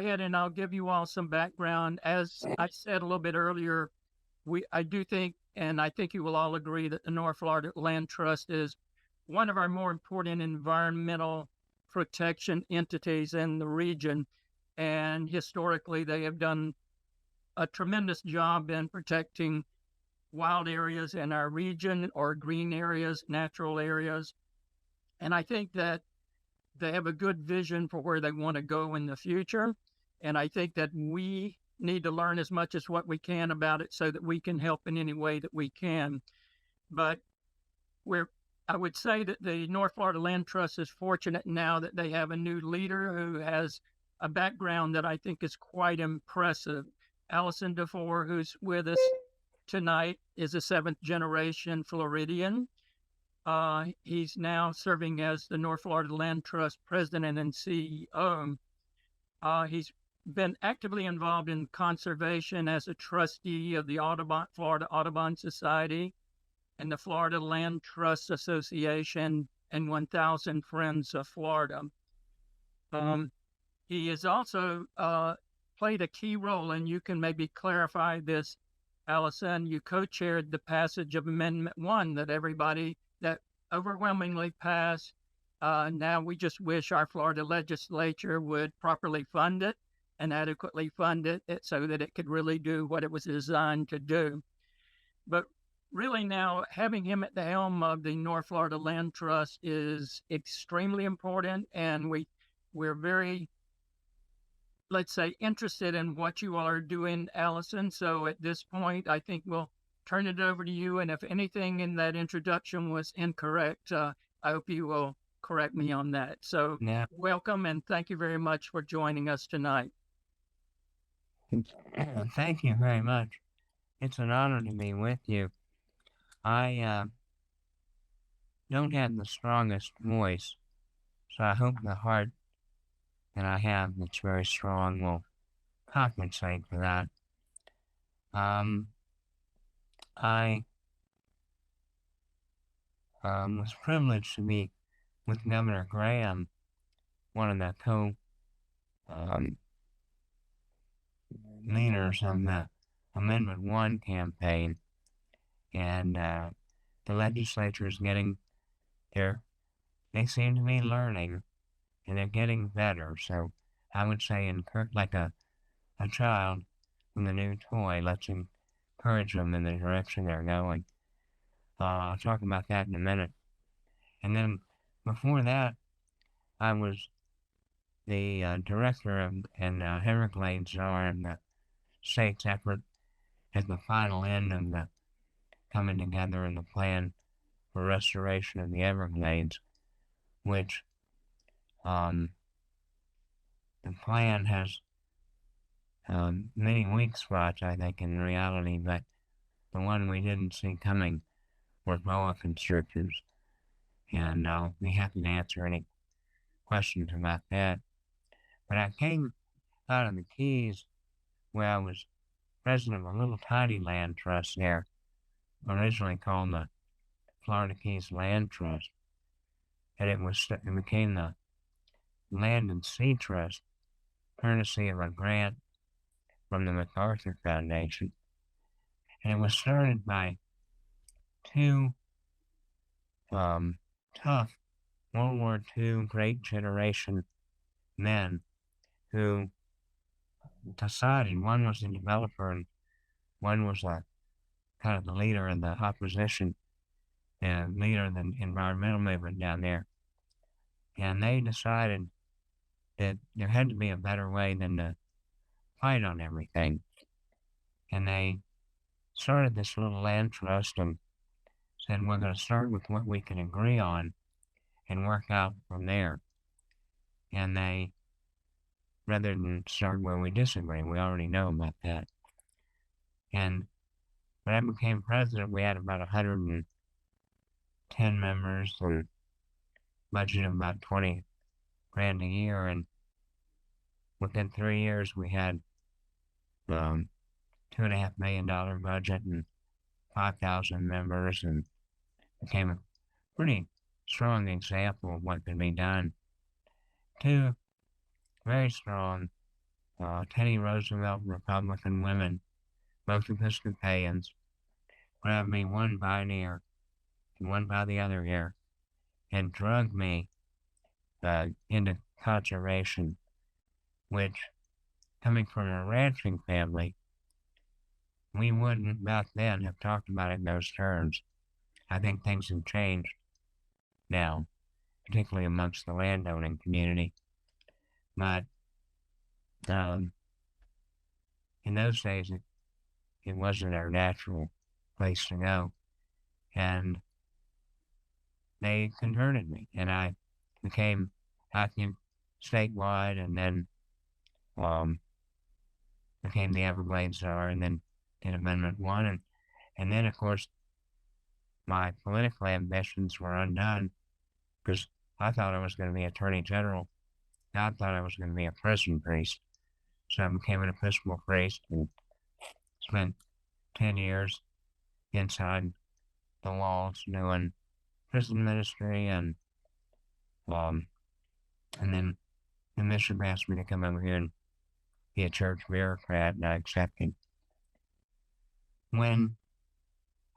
ahead and I'll give you all some background. As I said a little bit earlier, I do think, and I think you will all agree, that the North Florida Land Trust is one of our more important environmental protection entities in the region. And historically, they have done a tremendous job in protecting wild areas in our region, or green areas, natural areas. And I think that they have a good vision for where they want to go in the future. And I think that we need to learn as much as what we can about it so that we can help in any way that we can. But I would say that the North Florida Land Trust is fortunate now that they have a new leader who has a background that I think is quite impressive. Allison DeFoor, who's with us tonight, is a seventh generation Floridian. He's now serving as the North Florida Land Trust president and CEO. He's been actively involved in conservation as a trustee of the Florida Audubon Society and the Florida Land Trust Association and 1,000 Friends of Florida. He has also played a key role, and you can maybe clarify this, Allison. You co-chaired the passage of Amendment 1 that overwhelmingly passed. Now we just wish our Florida legislature would properly fund it and adequately fund it so that it could really do what it was designed to do. But really now, having him at the helm of the North Florida Land Trust is extremely important, and we're very, let's say, interested in what you all are doing, Allison. So at this point, I think we'll turn it over to you. And if anything in that introduction was incorrect, I hope you will correct me on that. So Welcome, and thank you very much for joining us tonight. Thank you very much. It's an honor to be with you. I don't have the strongest voice, so I hope the heart that I have that's very strong will compensate for that. I was privileged to be with Governor Graham, one of the leaders of the Amendment 1 campaign, and the legislature is getting there. They seem to be learning, and they're getting better. So I would say, like a child with a new toy, let's encourage them in the direction they're going. I'll talk about that in a minute. And then before that, I was the director and Everglades arm, the state's effort at the final end of the coming together in the plan for restoration of the Everglades, which the plan has many weak spots, I think, in reality, but the one we didn't see coming were boa constrictors, and I'll be happy to answer any questions about that. But I came out of the Keys, where I was president of a little tiny land trust there, originally called the Florida Keys Land Trust, and it became the Land and Sea Trust, courtesy of a grant from the MacArthur Foundation. And it was started by two tough World War II Great Generation men who decided, one was a developer and one was kind of the leader of the opposition and leader of the environmental movement down there. And they decided that there had to be a better way than to fight on everything. And they started this little land trust and said, we're going to start with what we can agree on and work out from there. And they, rather than start where we disagree, we already know about that. And when I became president, we had about 110 members and budget of about 20 grand a year. And within 3 years, we had $2.5 million budget and 5,000 members, and became a pretty strong example of what could be done. Two very strong Teddy Roosevelt Republican women, both Episcopalians, grabbed me one by an ear and one by the other ear and drug me into conservation, which, coming from a ranching family, we wouldn't back then have talked about it in those terms. I think things have changed now, particularly amongst the landowning community. But um, in those days, it wasn't our natural place to go. And they converted me, and I became active statewide, and then um, became the Everglades czar, and then did Amendment 1. And then, of course, my political ambitions were undone because I thought I was going to be Attorney General. God thought I was going to be a prison priest. So I became an Episcopal priest and spent 10 years inside the walls doing prison ministry, um, and then the bishop asked me to come over here and be a church bureaucrat, and I accepted. When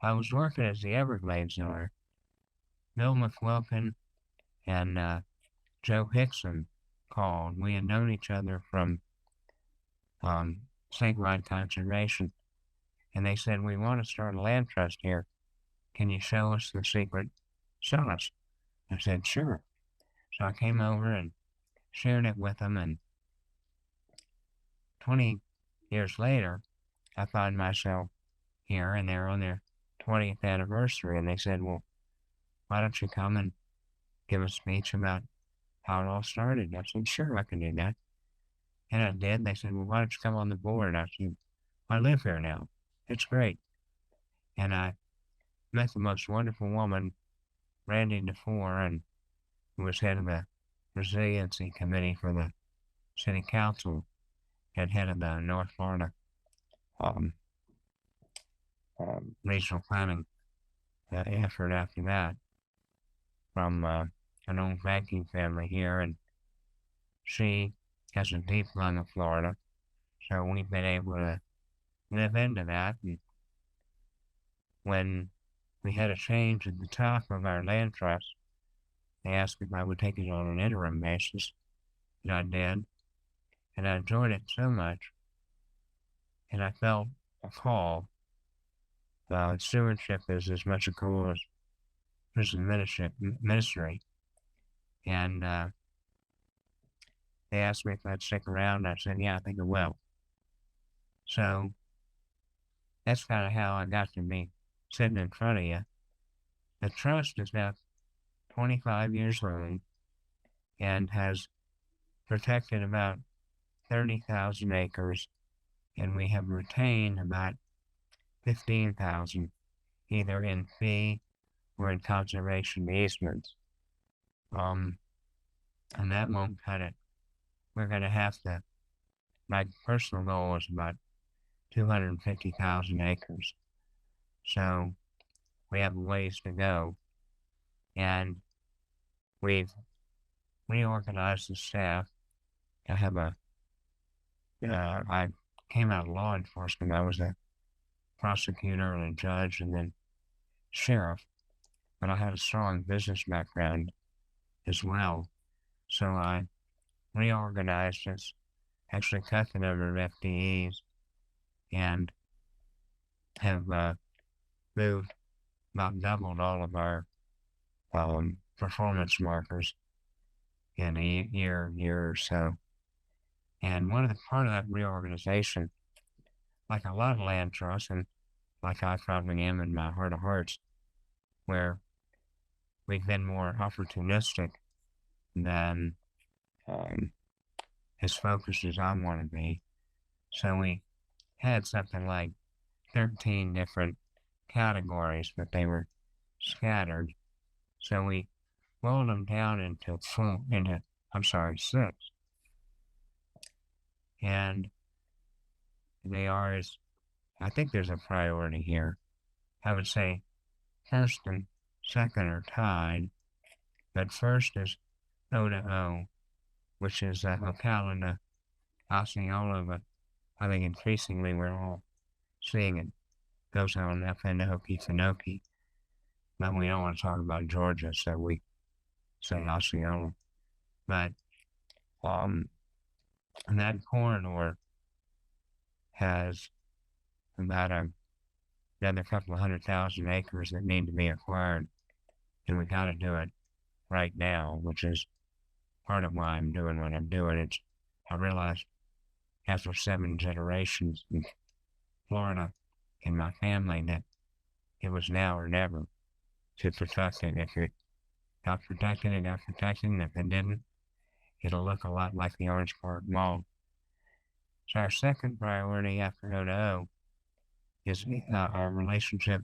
I was working as the Everglades czar, Bill McWilkin and Joe Hickson called. We had known each other from statewide conservation, and they said, "We want to start a land trust here. Can you show us the secret sauce?" I said, "Sure." So I came over and shared it with them, and 20 years later, I find myself here, and they're on their 20th anniversary, and they said, "Well, why don't you come and give a speech about how it all started?" I said, "Sure, I can do that." And I did. They said, "Well, why don't you come on the board?" I said, "I live here now. It's great." And I met the most wonderful woman, Randy DeFoor, and who was head of the resiliency committee for the city council and head of the North Florida um, regional planning effort after that from an old banking family here. And she has a deep lung of Florida, so we've been able to live into that. And when we had a change at the top of our land trust, they asked if I would take it on an interim basis, and I did. And I enjoyed it so much, and I felt a call. Stewardship is as much a call as prison ministry. And they asked me if I'd stick around. I said, "Yeah, I think I will." So that's kind of how I got to be sitting in front of you. The trust is now 25 years old and has protected about 30,000 acres, and we have retained about 15,000 either in fee or in conservation easements. And that won't cut it. We're going to have to, my personal goal is about 250,000 acres. So we have a ways to go. And we've reorganized the staff. I came out of law enforcement. I was a prosecutor and a judge and then sheriff, but I had a strong business background as well. So I reorganized us, actually cut the number of FTEs, and have moved about doubled all of our performance markers in a year or so. And part of that reorganization, like a lot of land trusts, and like I probably am in my heart of hearts, where we've been more opportunistic than as focused as I want to be. So we had something like 13 different categories, but they were scattered. So we rolled them down into 6. And they are as, I think there's a priority here. I would say first and second are tied, but first is O to O, which is Ocala Osceola, but I think increasingly we're all seeing it goes on Finoki, but we don't want to talk about Georgia, so we say Osceola. But um, that corridor has about another couple of 100,000 acres that need to be acquired, and we got to do it right now, which is part of why I'm doing what I'm doing. I realized after 7 generations in Florida in my family that it was now or never to protect it. If it got protected, it got protected, and if it didn't, it'll look a lot like the Orange Park Mall. So our second priority after O is our relationship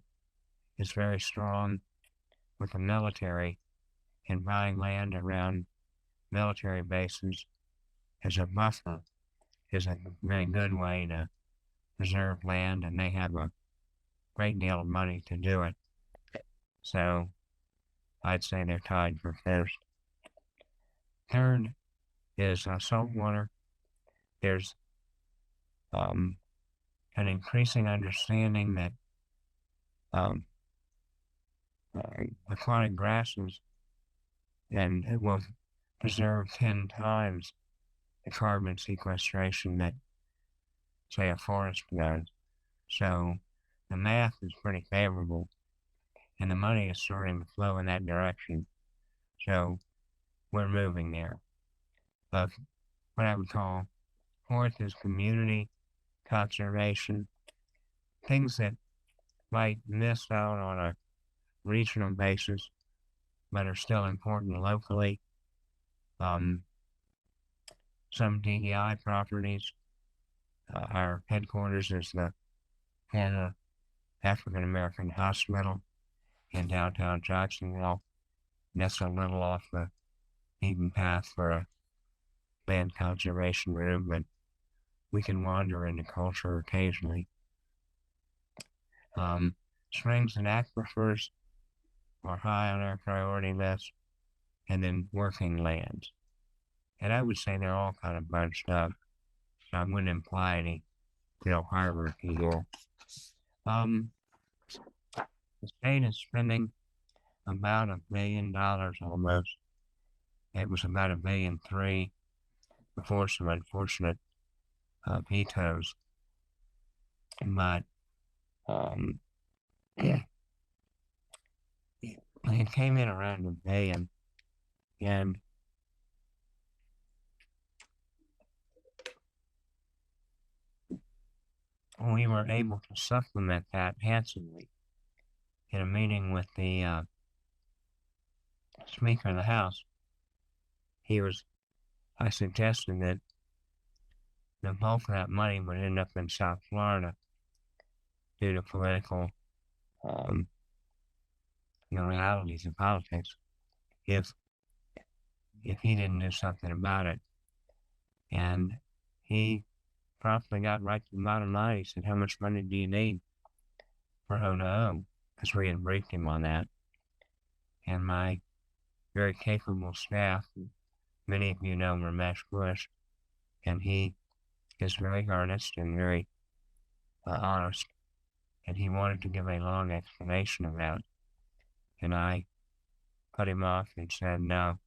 is very strong with the military, and buying land around military bases as a buffer is a very good way to preserve land, and they have a great deal of money to do it. So I'd say they're tied for first. Third is saltwater. There's an increasing understanding that um, aquatic grasses and it will preserve 10 times the carbon sequestration that, say, a forest does. So the math is pretty favorable, and the money is starting to flow in that direction. So we're moving there. But what I would call fourth is community conservation, things that might miss out on a regional basis, but are still important locally. Um, some DEI properties. Our headquarters is the Hannah African American Hospital in downtown Jacksonville. That's a little off the beaten path for a land conservation room, but we can wander into culture occasionally. Springs and aquifers are high on our priority list, and then working lands. And I would say they're all kind of bunched up, so I wouldn't imply any hierarchy here. The state is spending about $1 billion almost. It was about $1.3 billion before some unfortunate vetoes. But it came in around $1 billion, and we were able to supplement that handsomely in a meeting with the Speaker of the House. I suggested that the bulk of that money would end up in South Florida due to political, realities of politics. If he didn't do something about it, and he promptly got right to the bottom line. He said, "How much money do you need for O? Because we had briefed him on that, and my very capable staff, many of you know Ramesh Bush, and he is very earnest and very honest, and he wanted to give a long explanation of that. And I cut him off and said, "No,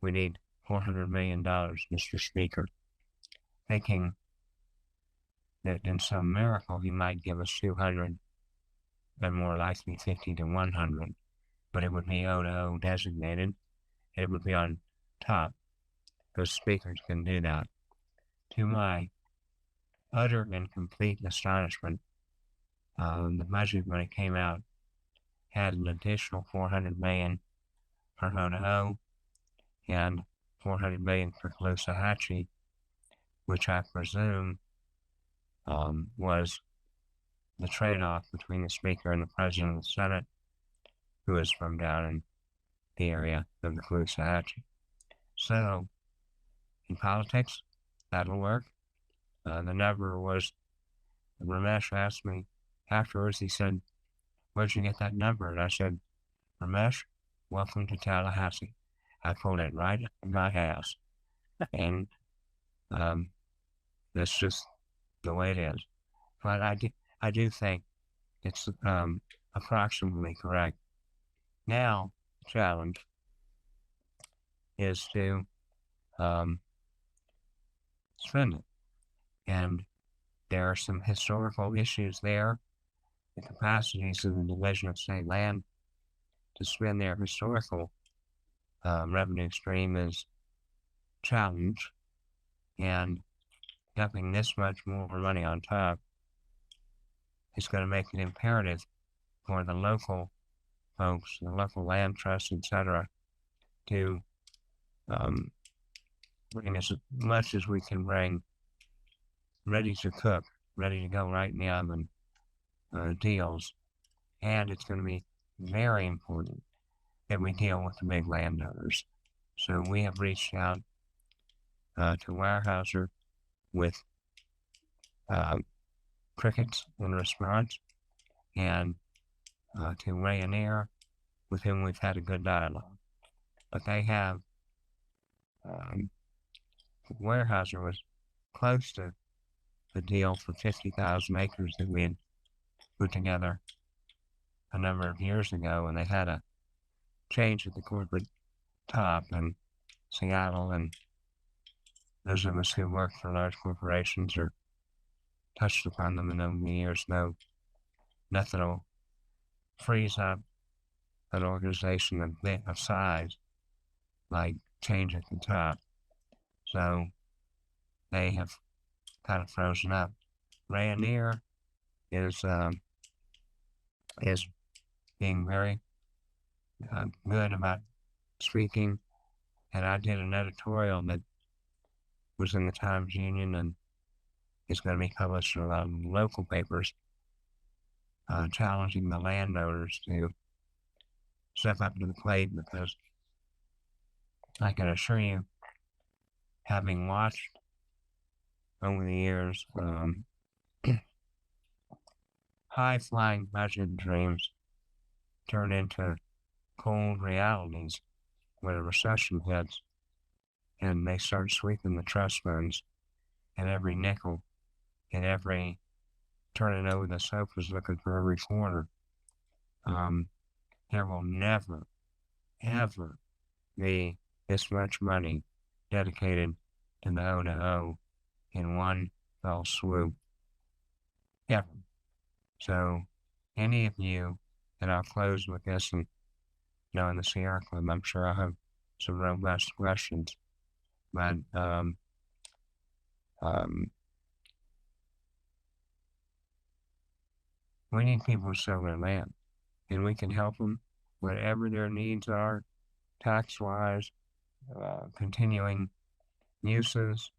we need $400 million, Mr. Speaker," thinking that in some miracle he might give us 200, but more likely 50 to 100. But it would be O designated. It would be on top, because speakers can do that. To my utter and complete astonishment, the budget when it came out had an additional 400 million for O and 400 million for Caloosahatchee, which I presume was the trade-off between the Speaker and the President of the Senate, who is from down in the area of the Caloosahatchee. So, in politics, that'll work. The number was, Ramesh asked me afterwards, he said, "Where'd you get that number?" And I said, "Ramesh, welcome to Tallahassee." I pulled it right in my house. And That's just the way it is. But I do think it's approximately correct. Now, the challenge is to um, spend it. And there are some historical issues there. The capacities of the Division of State Land to spend their historical revenue stream is challenged, and dumping this much more money on top is going to make it imperative for the local folks, the local land trusts, etc., to um, bring as much as we can bring ready to cook, ready to go right in the oven deals. And it's going to be very important that we deal with the big landowners. So we have reached out to Weyerhaeuser with uh, crickets in response, and to Rayonier, with whom we've had a good dialogue. But they have, um, Weyerhaeuser was close to the deal for 50,000 acres that we had put together a number of years ago, and they had a change at the corporate top in Seattle, and those of us who work for large corporations or touched upon them in over the years know nothing will freeze up an organization of size like change at the top. So they have kind of frozen up. Rayonier is being very good about speaking, and I did an editorial that was in the Times Union and is going to be published in a lot of local papers, challenging the landowners to step up to the plate, because I can assure you, having watched over the years high-flying budget dreams turn into cold realities when a recession hits and they start sweeping the trust funds and every nickel and every turning over the sofas looking for every corner. There will never, ever be this much money dedicated to the O2O in one fell swoop. Ever. So, any of you, and I'll close with this, and in the Sierra Club, I'm sure I'll have some robust questions, but we need people to sell their land, and we can help them whatever their needs are, tax-wise, continuing uses,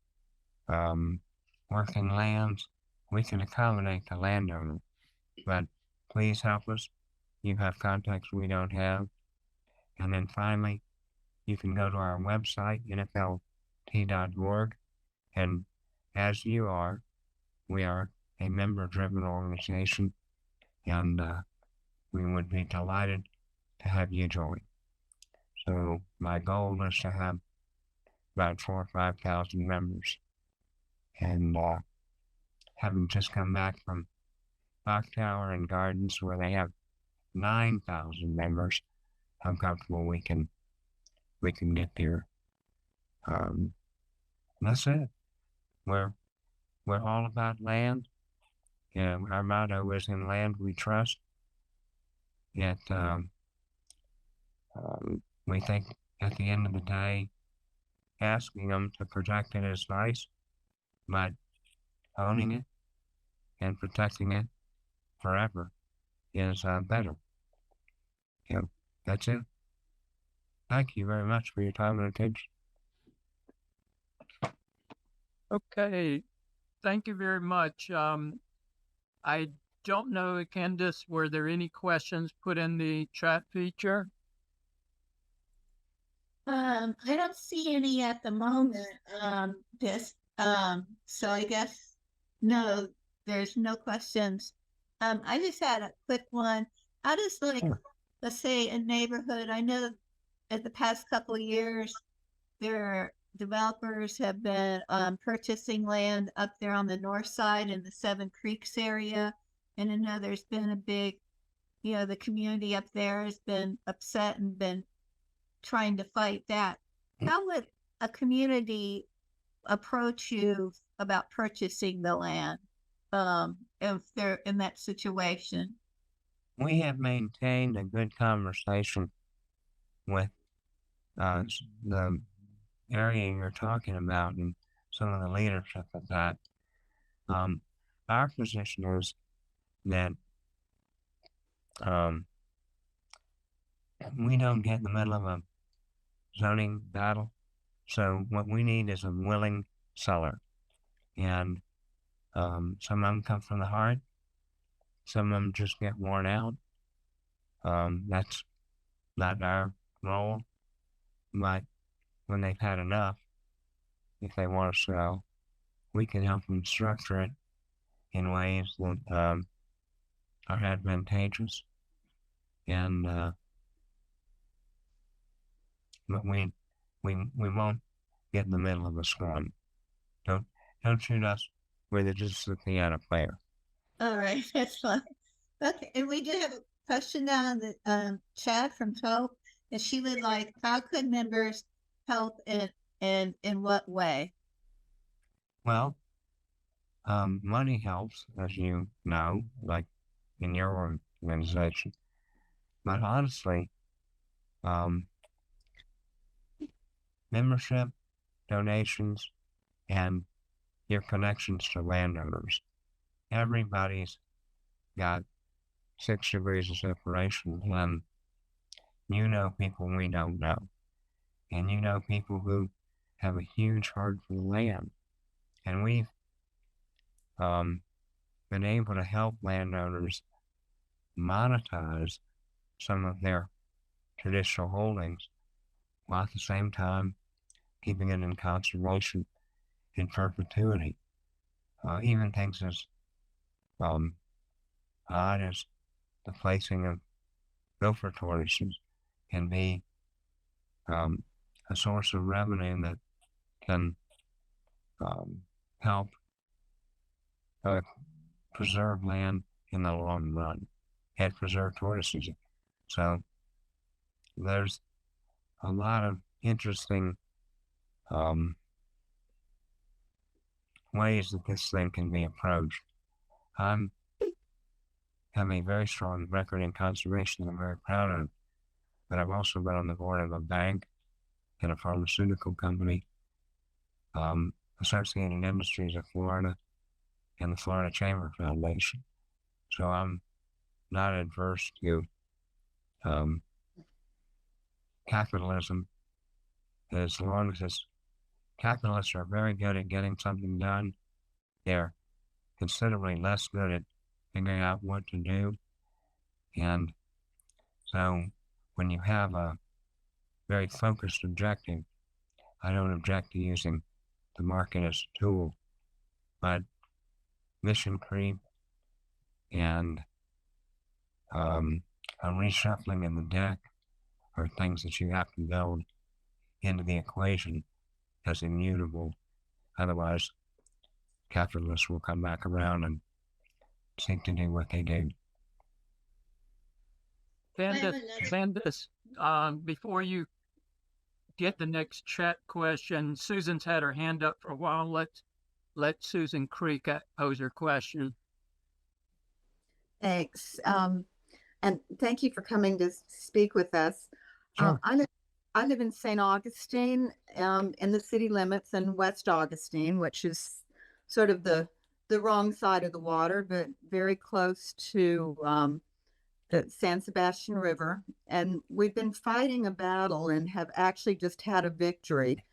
working lands. We can accommodate the landowner, but please help us. You have contacts we don't have. And then finally, you can go to our website, nflt.org, and as you are, we are a member-driven organization, and we would be delighted to have you join. So my goal is to have about 4,000 or 5,000 members, and having just come back from Clock Tower and Gardens, where they have 9,000 members, I'm comfortable we can get there. That's it. We're all about land. Yeah, our motto is "In land we trust." Yet we think at the end of the day, asking them to protect it is nice, but owning it and protecting it forever is better. That's it. Thank you very much for your time and attention. Okay, thank you very much. I don't know, Candace, were there any questions put in the chat feature? I don't see any at the moment. So I guess no, there's no questions. I just had a quick one. How does let's say a neighborhood, I know at the past couple of years, there developers have been purchasing land up there on the north side in the Seven Creeks area. And I know there's been a big, the community up there has been upset and been trying to fight that. How would a community approach you about purchasing the land if they're in that situation? We have maintained a good conversation with the area you're talking about and some of the leadership of that. Our position is that we don't get in the middle of a zoning battle. So what we need is a willing seller. And some of them come from the heart. Some of them just get worn out. That's not our role. But when they've had enough, if they want to sell, we can help them structure it in ways that are advantageous. And but we won't get in the middle of a scrum. Don't shoot us. We're just the piano player. All right, that's fine. Okay, and we do have a question down in the chat from Hope, and she would like, how could members help and in what way? Well, money helps, as you know, like in your organization. But honestly, membership, donations, and your connections to landowners. Everybody's got 6 degrees of separation, and you know people we don't know. And you know people who have a huge heart for the land. And we've been able to help landowners monetize some of their traditional holdings while at the same time keeping it in conservation in perpetuity. Even things as odd as the placing of gopher tortoises can be a source of revenue that can help preserve land in the long run and preserve tortoises. So there's a lot of interesting ways that this thing can be approached. I have a very strong record in conservation that I'm very proud of, but I've also been on the board of a bank and a pharmaceutical company, Associated Industries of Florida, and the Florida Chamber Foundation. So I'm not adverse to capitalism, as long as capitalists are very good at getting something done. They're considerably less good at figuring out what to do. And so when you have a very focused objective, I don't object to using the market as a tool, but mission creep and a reshuffling in the deck are things that you have to build into the equation as immutable. Otherwise, capitalists will come back around and seek to do what they do. Candace, before you get the next chat question, Susan's had her hand up for a while. Let Susan Creek pose her question. Thanks. And thank you for coming to speak with us. Sure. I live in St. Augustine, in the city limits, in West Augustine, which is sort of the wrong side of the water, but very close to the San Sebastian River. And we've been fighting a battle and have actually just had a victory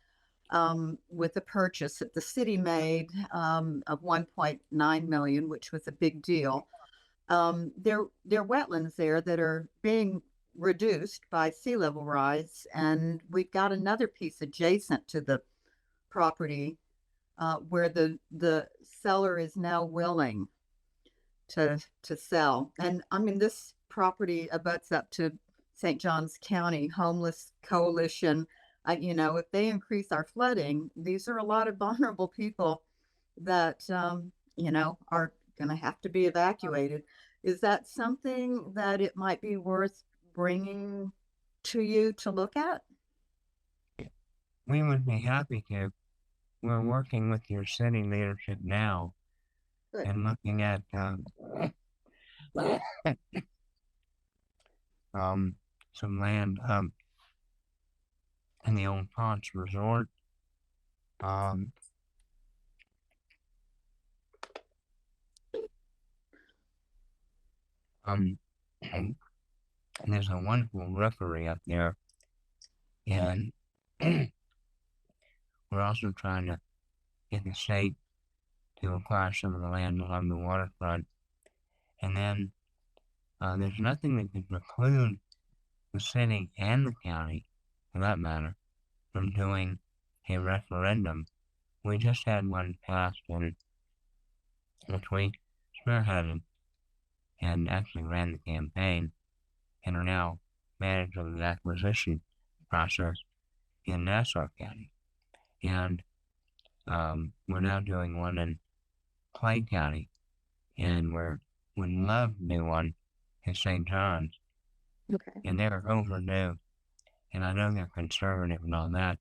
with a purchase that the city made of $1.9 million, which was a big deal. There are wetlands there that are being reduced by sea level rise, and we've got another piece adjacent to the property where the seller is now willing to sell. And I mean, this property abuts up to St. Johns County Homeless Coalition, If they increase our flooding, these are a lot of vulnerable people that, are going to have to be evacuated. Is that something that it might be worth bringing to you to look at? We would be happy to. We're working with your city leadership now Good. and looking at some land in the old Ponce Resort. Um, and there's a wonderful rookery up there, and we're also trying to get the state to acquire some of the land along the waterfront. And then there's nothing that could preclude the city and the county, for that matter, from doing a referendum. We just had one passed in which we spearheaded and actually ran the campaign and are now managing the acquisition process in Nassau County. And we're now doing one in Clay County, and we'd love to do one in St. John's. Okay. And they're overdue, and I know they're conservative and all that,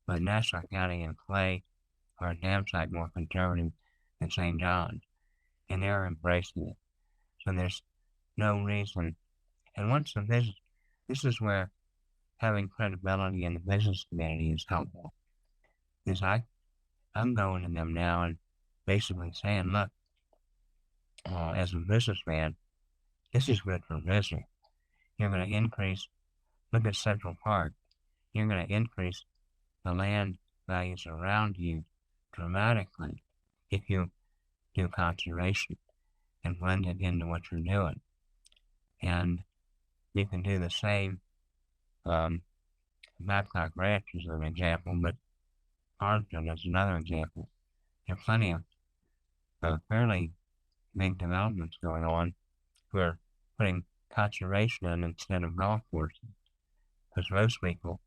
but Nassau County and Clay are a damn sight more conservative than St. John's, and they're embracing it. So there's no reason. And once the business, this is where having credibility in the business community is helpful. Because I'm going to them now and basically saying, look, as a businessman, this is good for business. You're going to increase, look at Central Park, you're going to increase the land values around you dramatically if you do conservation and blend it into what you're doing. And you can do the same. Babcock Ranch is an example, but Arlington is another example. There are plenty of fairly big developments going on who are putting conservation in instead of golf courses. Because most people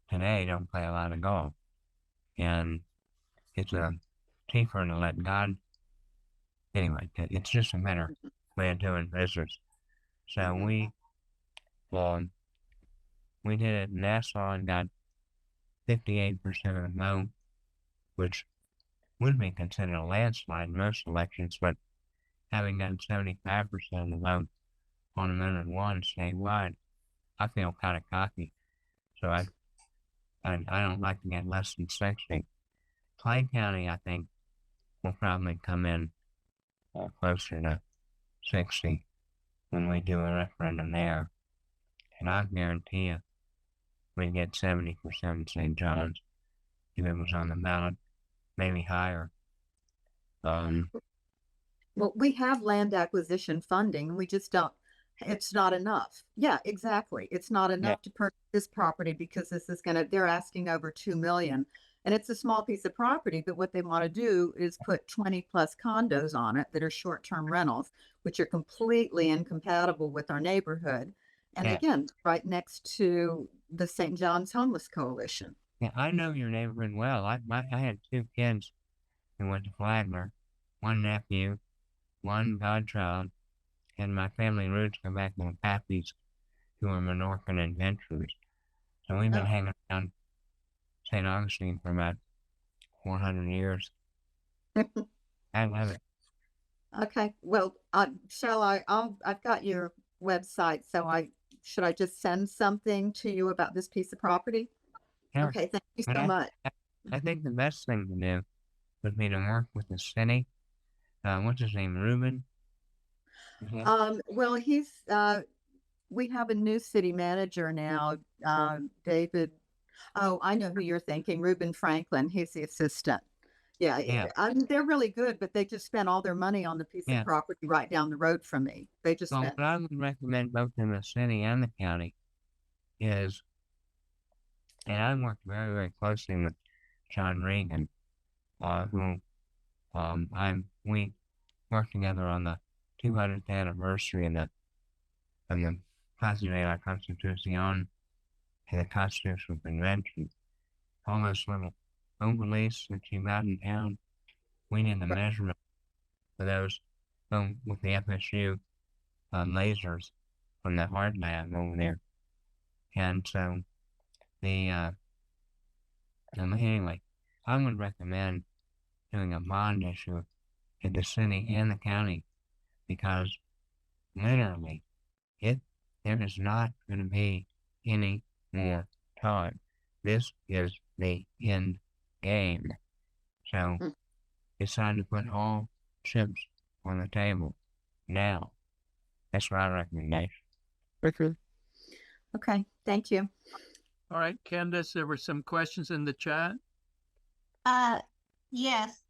today don't play a lot of golf. And it's cheaper to let God. Anyway, it's just a better way of doing business. So we did it in Nassau and got 58% of the vote, which would be considered a landslide in most elections, but having gotten 75% of the vote on Amendment 1 statewide, I feel kind of cocky. So I don't like to get less than 60. Clay County, I think, will probably come in closer to 60 when we do a referendum there. And I guarantee you, we'd get 70% in St. John's if it was on the ballot, maybe higher. Well, we have land acquisition funding. We just don't, it's not enough. Yeah, exactly. It's not enough to purchase this property because they're asking over 2 million. And it's a small piece of property, but what they want to do is put 20 plus condos on it that are short-term rentals, which are completely incompatible with our neighborhood. And again, right next to the St. John's Homeless Coalition. Yeah, I know your neighborhood well. I had 2 kids who went to Flagler, 1 nephew, 1 godchild, and my family roots go back to the Pappies, who are Menorcan adventurers. So we've been hanging around St. Augustine for about 400 years. I love it. Okay. Well, I've got your website, so should I just send something to you about this piece of property? Sure. Okay. Thank you But so much. I think the best thing to do would be to work with the city. What's his name? Ruben? Well, we have a new city manager now, David. Oh, I know who you're thinking, Reuben Franklin. He's the assistant. Yeah. They're really good, but they just spent all their money on the piece of property right down the road from me. They just What I would recommend both in the city and the county is, and I worked very, very closely with John Regan, who we worked together on the 200th anniversary of the Plaza de la Constitución, to the Constitutional Convention. All those little overlays that you got in town, we did the measurement for those with the FSU lasers from the hard lab over there. And so anyway, I would recommend doing a bond issue to the city and the county because literally there is not going to be any more time. This is the end game. So it's time to put all chips on the table now. That's my recommendation. Okay, thank you. All right, Candace, there were some questions in the chat. Yes.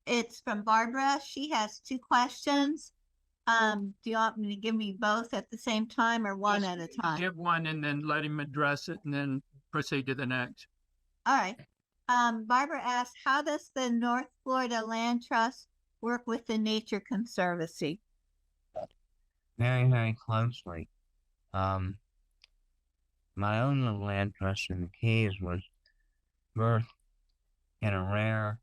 It's from Barbara. She has two questions. Do you want me to give me both at the same time or one at a time? Give one and then let him address it and then proceed to the next. All right. Barbara asked, how does the North Florida Land Trust work with the Nature Conservancy? Very, very closely. My own little land trust in the Keys was birthed in a rare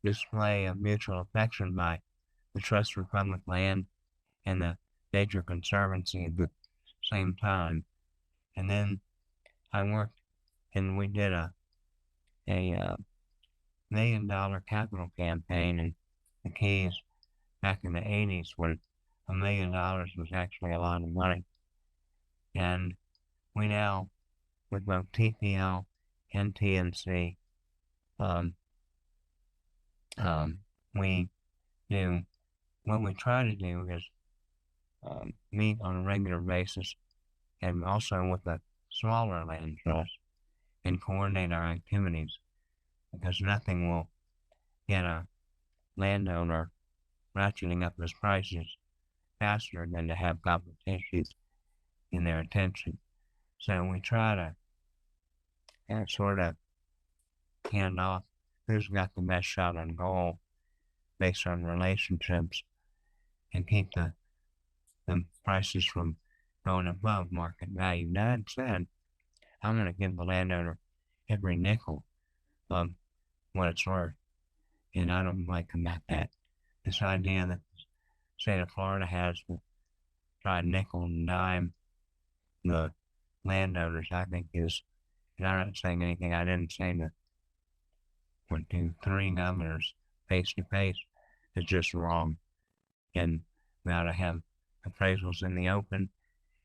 display of mutual affection by the Trust for Public Land and the Nature Conservancy at the same time. And then I worked and we did a $1 million capital campaign in the Keys back in the 80s when $1 million was actually a lot of money. And we now, with both TPL and TNC, we do, what we try to do is meet on a regular basis and also with the smaller land trusts and coordinate our activities because nothing will get a landowner ratcheting up his prices faster than to have competition in their attention. So we try to sort of hand off who's got the best shot on goal based on relationships and keep the prices from going above market value. That said, I'm going to give the landowner every nickel of what it's worth. And I don't like about that. This idea that the state of Florida has to try nickel and dime the landowners, I think is, and I'm not saying anything I didn't say to 1, 2, 3 governors face to face is just wrong. And we ought to have appraisals in the open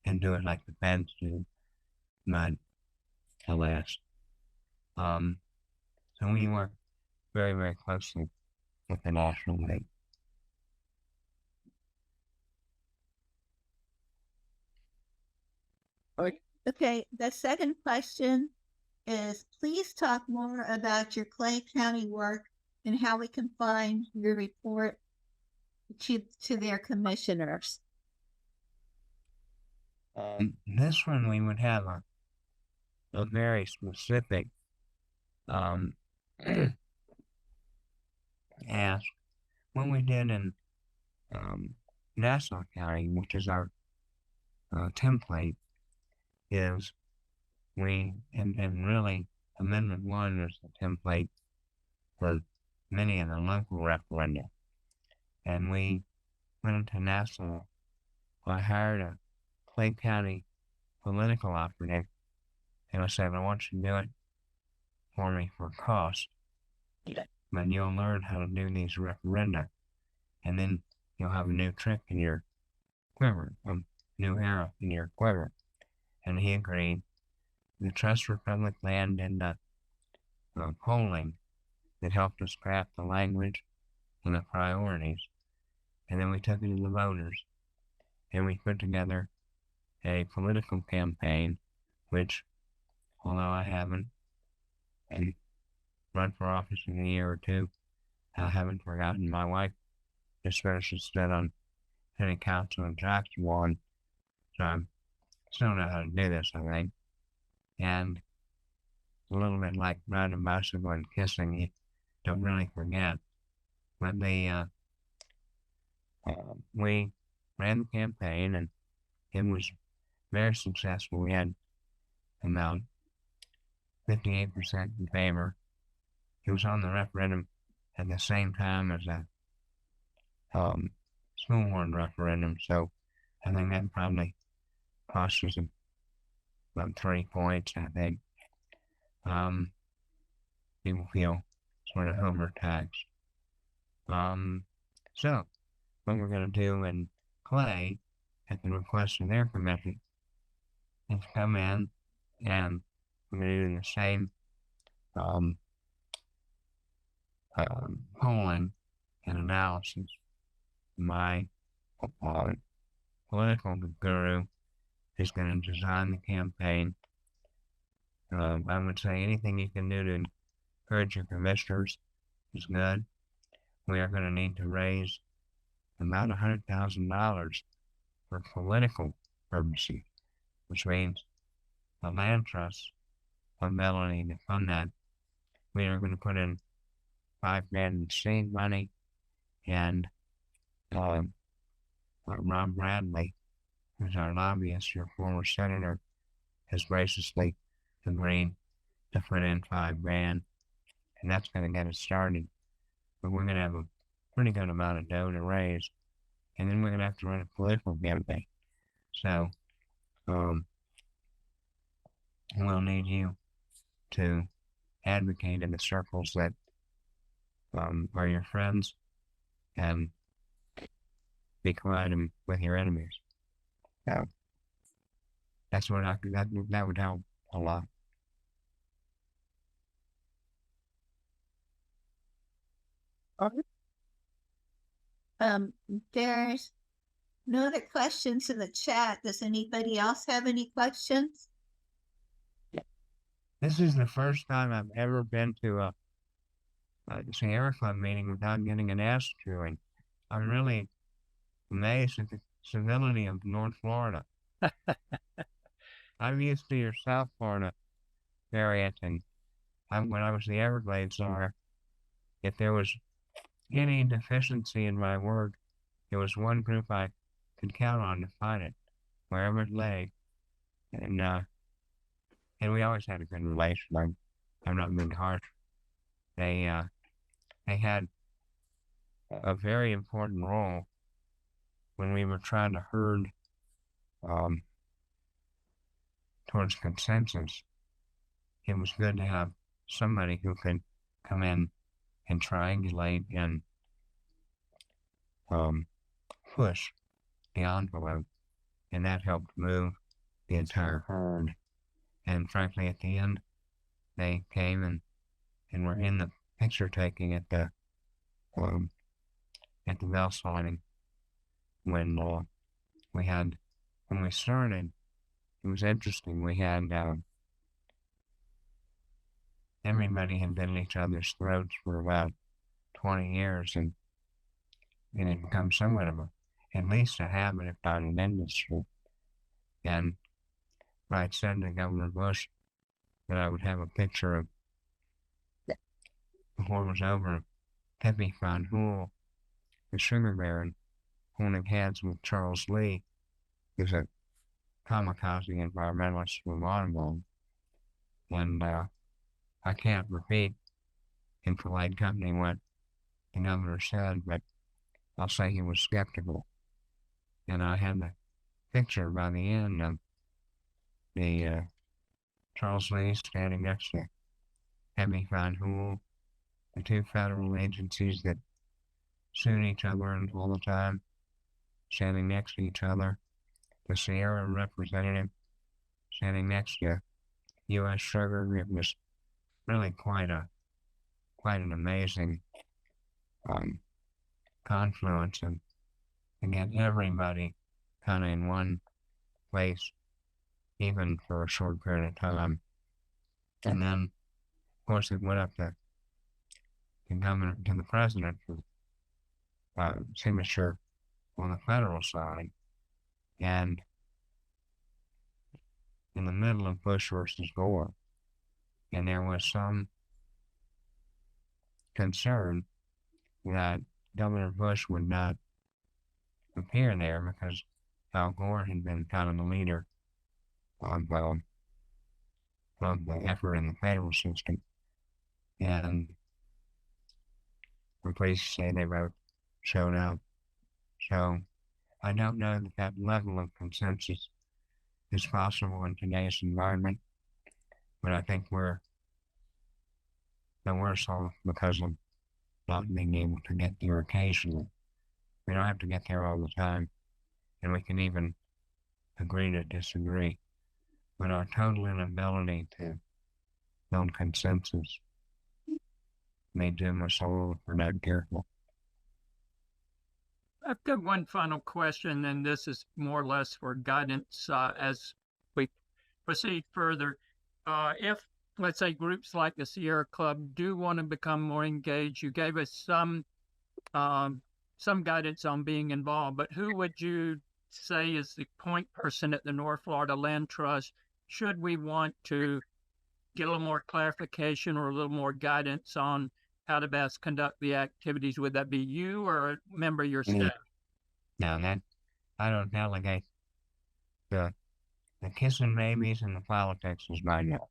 and do it like the feds do. But alas. So we work very, very closely with the National League. Okay, the second question is, please talk more about your Clay County work and how we can find your report to their commissioners. This one we would have a very specific ask. What we did in Nassau County, which is our template, is we, and really Amendment 1 is the template for many of the local referenda. And we went into Nassau. I hired a Clay County political operative, and I said, I want you to do it for me for cost. But you'll learn how to do these referenda, and then you'll have a new trick in your quiver, a new arrow in your quiver. And he agreed. The Trust for Public Land did the polling that helped us craft the language and the priorities. And then we took it to the voters, and we put together a political campaign, which, although I haven't run for office in a year or two, I haven't forgotten my wife just finished instead on city council in Jacksonville, so I still know how to do this, I think. And a little bit like riding a bicycle and kissing, you don't really forget. But we ran the campaign, and it was very successful. We had about 58% in favor. He was on the referendum at the same time as the school board referendum, so I think that probably cost us about 3 points, I think. People feel sort of overtaxed. So, what we're going to do in Clay, at the request of their commission, is come in and we're going to do the same polling and analysis. My political guru is going to design the campaign. I would say anything you can do to encourage your commissioners is good. We are going to need to raise about $100,000 for political purposes, which means the land trust ability to fund that. We are going to put in $5,000 in seed money, and Rob Bradley, who's our lobbyist, your former senator, has graciously agreed to put in $5,000, and that's going to get us started. But we're going to have a pretty good amount of dough to raise, and then we're going to have to run a political campaign. So, we'll need you to advocate in the circles that are your friends and be quiet with your enemies. So, that's what that would help a lot. There's no other questions in the chat. Does anybody else have any questions? This is the first time I've ever been to a Sierra Club meeting without getting an ass chewing. I'm really amazed at the civility of North Florida. I'm used to your South Florida variant, and when I was the Everglades czar, if there was any deficiency in my work, there was one group I could count on to find it, wherever it lay. And we always had a good relation. I'm not being harsh. They had a very important role when we were trying to herd towards consensus. It was good to have somebody who could come in and triangulate and push the envelope, and that helped move the entire herd. And frankly, at the end, they came and were in the picture taking at the bell signing when we started. It was interesting. We had everybody had been at each other's throats for about 20 years, and it had become somewhat of at least a habit, if not an industry. And I said to Governor Bush that I would have a picture of, before it was over, Pepe Van Hool, the sugar baron, holding hands with Charles Lee, who's a kamikaze environmentalist from Ottawa. And I can't repeat in polite company what the governor said, but I'll say he was skeptical. And I had the picture by the end of the Charles Lee standing next to Pepe Van Hool, the two federal agencies that suit each other all the time, standing next to each other, the Sierra representative standing next to U.S. Sugar. It was really quite an amazing confluence, and get everybody kind of in one place, even for a short period of time. And then, of course, it went up to the president for signature on the federal side. And in the middle of Bush versus Gore, and there was some concern that Governor Bush would not appear there because Al Gore had been kind of the leader of, of the effort in the federal system. And we're pleased to say they both showed up. So I don't know that that level of consensus is possible in today's environment, but I think we're the worse off because of not being able to get there occasionally. We don't have to get there all the time, and we can even agree to disagree. But our total inability to build consensus may doom us all if we're not careful. I've got one final question, and this is more or less for guidance as we proceed further. If, let's say, groups like the Sierra Club do want to become more engaged, you gave us some guidance on being involved, but who would you say is the point person at the North Florida Land Trust? Should we want to get a little more clarification or a little more guidance on how to best conduct the activities? Would that be you or a member of your staff? Now that I don't delegate the kissing babies and the politics is my job.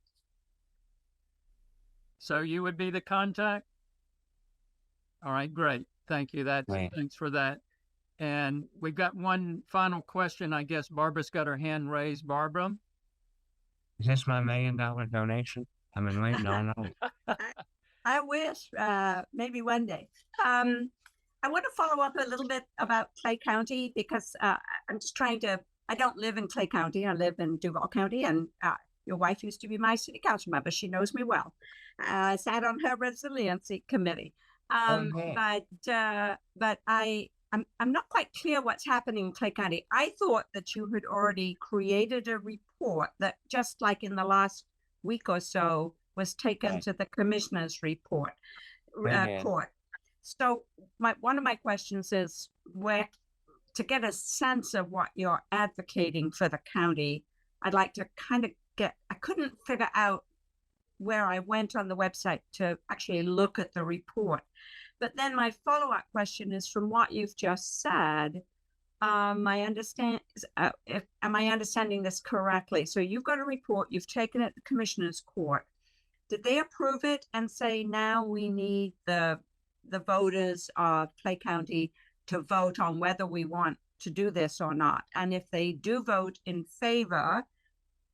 So you would be the contact? All right, great. Thank you. Thanks for that. And we've got one final question. I guess Barbara's got her hand raised. Barbara? Is this my $1 million donation? I've been waiting all night. I wish, maybe one day. I want to follow up a little bit about Clay County because I'm just trying to, I don't live in Clay County. I live in Duval County, and your wife used to be my city council member. She knows me well. I sat on her resiliency committee. But I'm not quite clear what's happening in Clay County. I thought that you had already created a report that, just like in the last week or so, was taken to the commissioner's report. So one of my questions is to get a sense of what you're advocating for the county. I'd like to kind of I couldn't figure out where I went on the website to actually look at the report. But then my follow-up question is, from what you've just said, am I understanding this correctly? So you've got a report, you've taken it to the commissioner's court. Did they approve it and say, now we need the voters of Clay County to vote on whether we want to do this or not? And if they do vote in favor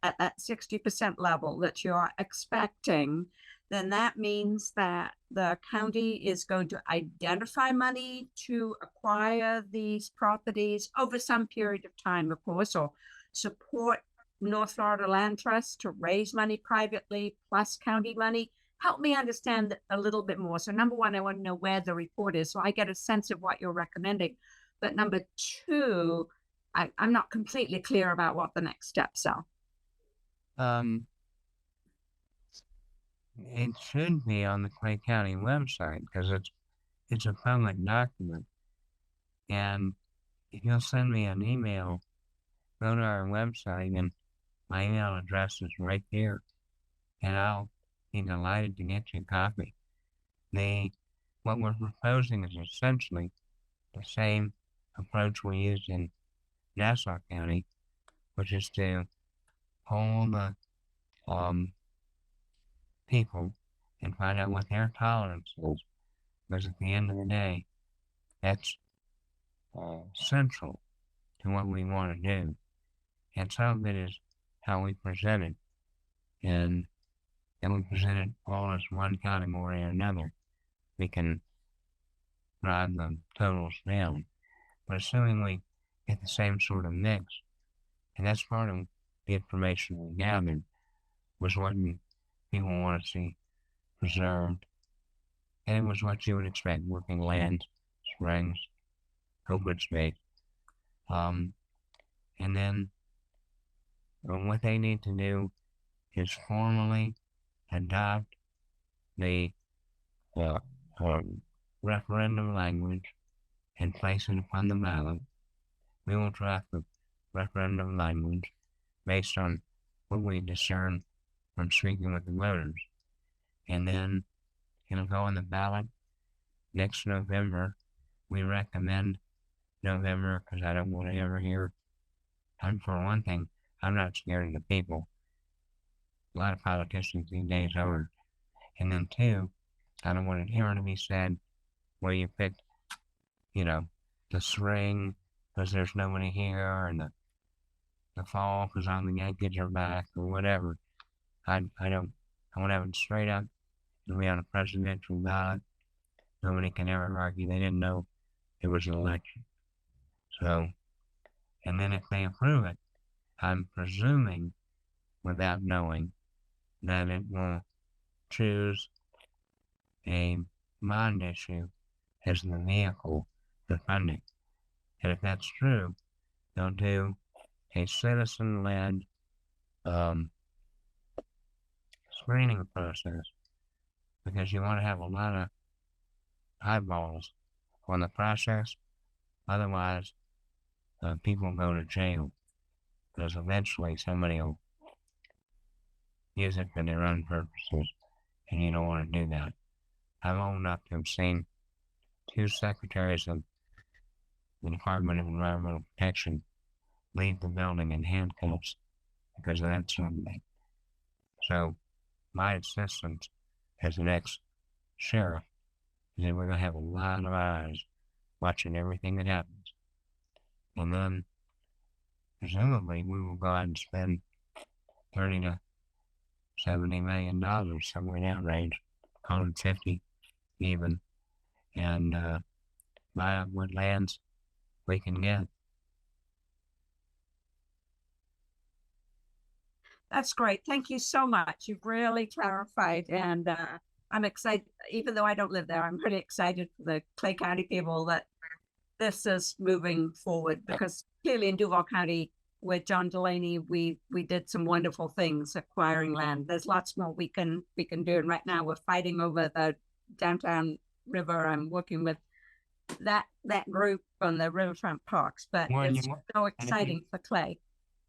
at that 60% level that you're expecting, then that means that the county is going to identify money to acquire these properties over some period of time, of course, or support North Florida Land Trust to raise money privately plus county money. Help me understand a little bit more. So number one, I want to know where the report is so I get a sense of what you're recommending. But number two, I'm not completely clear about what the next steps are. It should be on the Clay County website because it's a public document. And if you'll send me an email, go to our website, and my email address is right there, and I'll be delighted to get you a copy. What we're proposing is essentially the same approach we used in Nassau County, which is to hold the people and find out what their tolerance is. Because at the end of the day, that's central to what we want to do. And some of it is how we present it. And then we present it all as one category or another. We can drive the totals down. But assuming we get the same sort of mix, and that's part of the information we gathered, was what people want to see preserved. And it was what you would expect: working lands, springs, open space. And then what they need to do is formally adopt the referendum language and place it upon the ballot. We will draft the referendum language based on what we discern from speaking with the voters. And then it'll go on the ballot next November. We recommend November because I don't want to ever hear, for one thing, I'm not scared of the people. A lot of politicians these days are. And then two, I don't want it here to be said where you picked, you know, the spring because there's nobody here, and the fall because all the Yankees are back, or whatever. I don't. I want to have it straight up. It'll be on a presidential ballot. Nobody can ever argue they didn't know it was an election. So, and then if they approve it, I'm presuming, without knowing, that it will choose a bond issue as the vehicle for funding. And if that's true, they'll do a citizen-led screening process because you want to have a lot of eyeballs on the process. Otherwise, people go to jail because eventually somebody will use it for their own purposes, and you don't want to do that. I'm old enough to have seen two secretaries of the Department of Environmental Protection leave the building in handcuffs because of that sort of thing. So, my insistence as an ex-sheriff is that we're going to have a lot of eyes watching everything that happens. And then, presumably, we will go out and spend $30 to $70 million, somewhere in that range, call it 50 even, and buy up what lands we can get. That's great. Thank you so much. You've really clarified, and I'm excited. Even though I don't live there, I'm pretty excited for the Clay County people that this is moving forward, because clearly in Duval County with John Delaney, we did some wonderful things acquiring land. There's lots more we can do, and right now we're fighting over the downtown river. I'm working with that group on the riverfront parks, but Well, it's so exciting for Clay.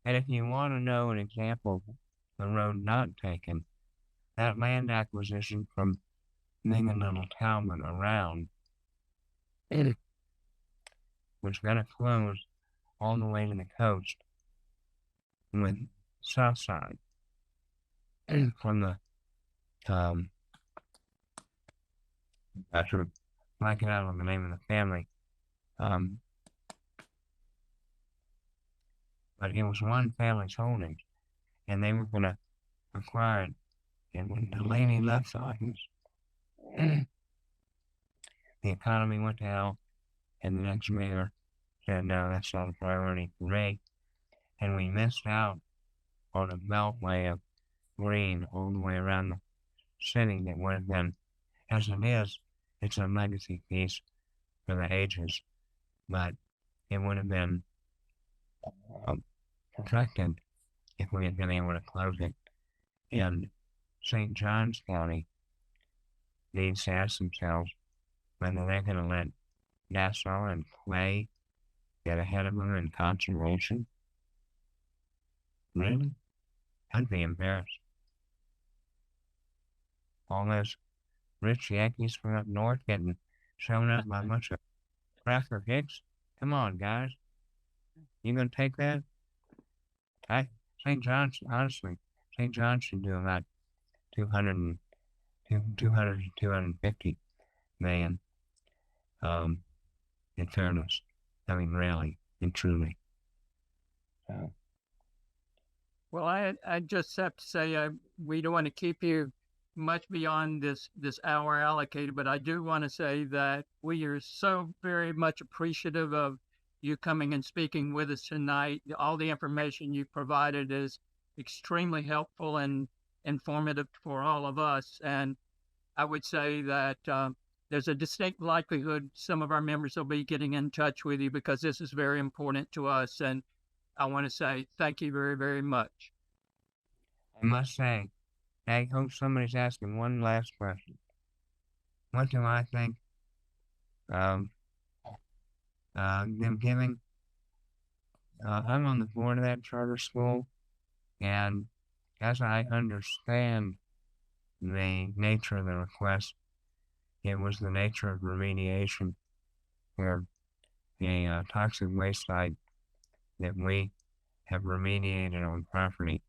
And if you want to know an example of the road not taken, that land acquisition from Ming and Little Talbot around was going to close all the way to the coast with Southside from the I should have blanked out on the name of the family. But it was one family's holdings, and they were going to acquire it. And when Delaney left office, the economy went to hell, and the next mayor said, no, that's not a priority for me. And we missed out on a beltway of green all the way around the city that would have been, as it is, it's a legacy piece for the ages, but it would have been protected if we had been able to close it. And St. Johns County needs to ask themselves whether they're going to let Nassau and Clay get ahead of them in conservation. Really? I'd be embarrassed. All those rich Yankees from up north getting shown up by a bunch of cracker hicks. Come on, guys. You gonna take that? St. John's, honestly, St. John's should do about 200 to 250 million, in fairness. I mean, really and truly. So. Well, I just have to say, we don't want to keep you much beyond this hour allocated, but I do want to say that we are so very much appreciative of you coming and speaking with us tonight. All the information you provided is extremely helpful and informative for all of us. And I would say that there's a distinct likelihood some of our members will be getting in touch with you because this is very important to us. And I want to say thank you very, very much. I must say, I hope somebody's asking one last question. What do I think of them giving? I'm on the board of that charter school, and as I understand the nature of the request, it was the nature of remediation where a toxic waste site that we have remediated on property.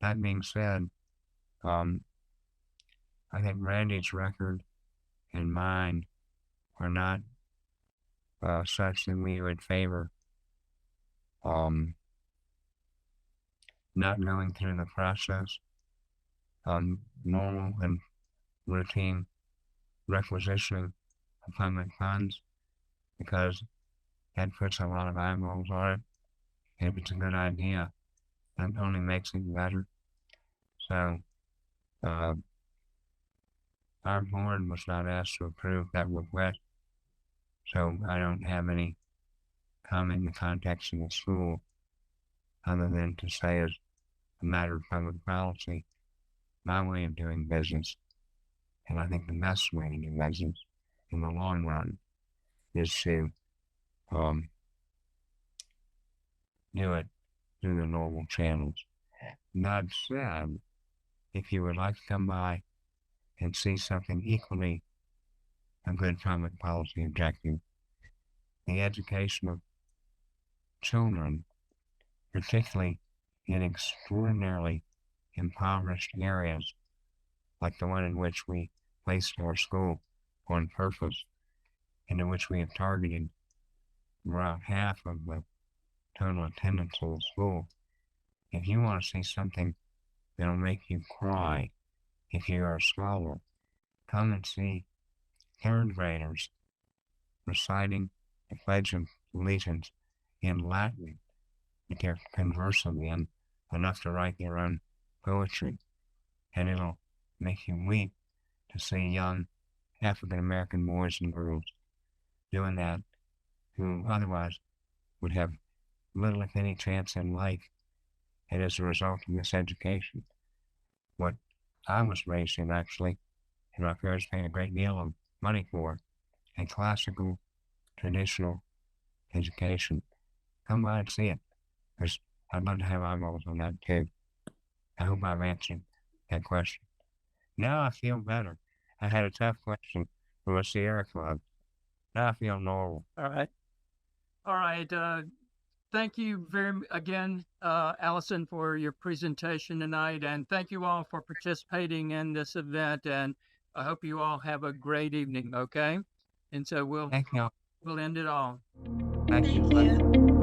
That being said, I think Randy's record and mine are not such that we would favor not going through the process on normal and routine requisitioning of public funds, because that puts a lot of eyeballs on it. If it's a good idea, that only makes it better. So, our board was not asked to approve that request, so I don't have any comment in the context of the school other than to say, as a matter of public policy, my way of doing business, and I think the best way to do business in the long run, is to do it through the normal channels. That said, if you would like to come by and see something equally a good public policy objective, the education of children, particularly in extraordinarily impoverished areas like the one in which we placed our school on purpose, and in which we have targeted around half of the total attendance of the school. If you want to see something that'll make you cry if you're a scholar, come and see third graders reciting the Pledge of Allegiance in Latin, but they're conversant in enough to write their own poetry, and it'll make you weep to see young African American boys and girls doing that, who otherwise would have little, if any, chance in life, and as a result of this education. What I was raised in, actually, and my parents paid a great deal of money for, a classical, traditional education. Come by and see it, because I'd love to have eyeballs on that too. I hope I've answered that question. Now I feel better. I had a tough question from a Sierra Club. Now I feel normal. All right. All right. Thank you again, Allison, for your presentation tonight, and thank you all for participating in this event. And I hope you all have a great evening. Okay, and so Thank you. we'll end it all. Thank you. Thank you.